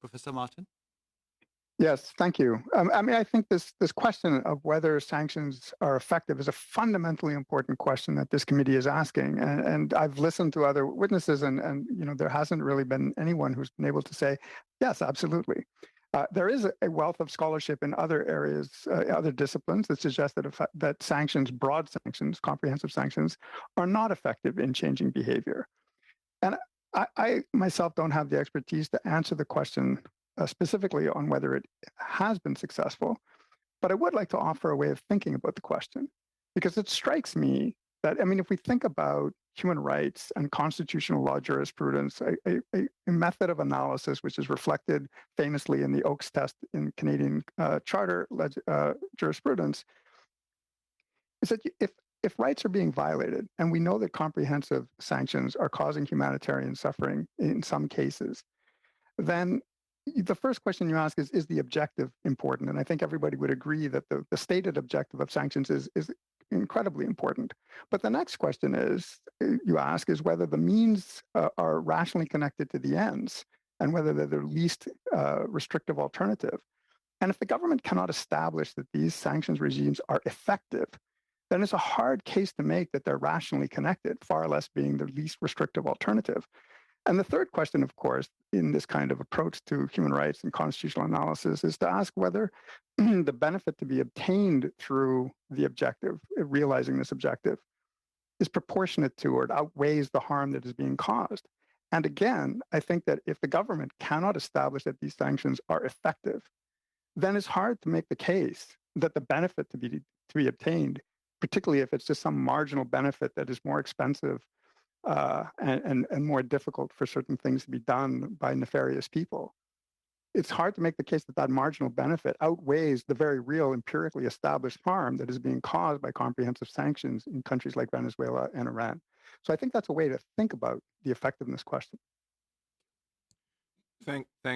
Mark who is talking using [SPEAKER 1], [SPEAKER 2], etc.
[SPEAKER 1] Professor Martin?
[SPEAKER 2] Yes, thank you. I think this question of whether sanctions are effective is a fundamentally important question that this committee is asking. And I've listened to other witnesses, and there hasn't really been anyone who's been able to say, yes, absolutely. There is a wealth of scholarship in other areas, other disciplines that suggest that sanctions, broad sanctions, comprehensive sanctions, are not effective in changing behavior. And I myself don't have the expertise to answer the question specifically on whether it has been successful, but I would like to offer a way of thinking about the question, because it strikes me that, if we think about human rights and constitutional law jurisprudence, a method of analysis which is reflected famously in the Oakes test in Canadian charter jurisprudence, is that if rights are being violated, and we know that comprehensive sanctions are causing humanitarian suffering in some cases, then the first question you ask is the objective important? And I think everybody would agree that the stated objective of sanctions is incredibly important. But the next question you ask is whether the means are rationally connected to the ends and whether they're the least restrictive alternative. And if the government cannot establish that these sanctions regimes are effective, then it's a hard case to make that they're rationally connected, far less being the least restrictive alternative. And the third question, of course, in this kind of approach to human rights and constitutional analysis is to ask whether the benefit to be obtained through the objective, realizing this objective, is proportionate to or it outweighs the harm that is being caused. And again, I think that if the government cannot establish that these sanctions are effective, then it's hard to make the case that the benefit to be obtained, particularly if it's just some marginal benefit that is more expensive and more difficult for certain things to be done by nefarious people. It's hard to make the case that that marginal benefit outweighs the very real empirically established harm that is being caused by comprehensive sanctions in countries like Venezuela and Iran. So I think that's a way to think about the effectiveness question.
[SPEAKER 3] Thank you